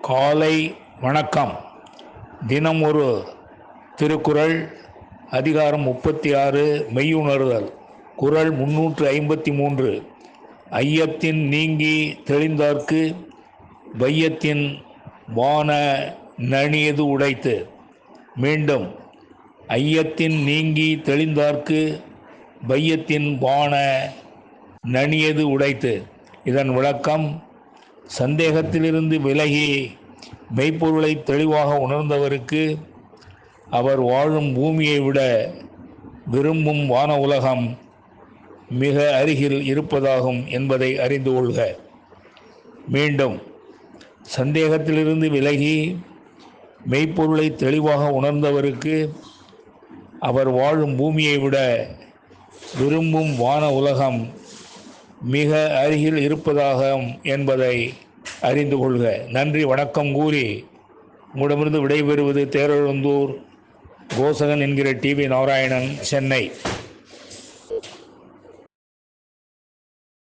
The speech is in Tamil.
காலை வணக்கம். தினம் ஒரு திருக்குறள். அதிகாரம் 36, மெய்யுணர்தல். குறள் 353. ஐயத்தின் நீங்கி தெளிந்தார்க்கு வையத்தின் வான நனியது உடைத்து. மீண்டும், ஐயத்தின் நீங்கி தெளிந்தார்க்கு வையத்தின் வான நனியது உடைத்து. இதன் விளக்கம்: சந்தேகத்திலிருந்து விலகி மெய்ப்பொருளை தெளிவாக உணர்ந்தவருக்கு அவர் வாழும் பூமியை விட விரும்பும் வான உலகம் மிக அருகில் இருப்பதாகும் என்பதை அறிந்து கொள்க. மீண்டும், சந்தேகத்திலிருந்து விலகி மெய்ப்பொருளை தெளிவாக உணர்ந்தவருக்கு அவர் வாழும் பூமியை விட விரும்பும் வான உலகம் மிக அருகில் இருப்பதாகும் என்பதை அறிந்து கொள்க. நன்றி, வணக்கம் கூறி உங்களிடமிருந்து விடைபெறுவது தேரெழுந்தூர் கோசகன் என்கிற டிவி நாராயணன், சென்னை.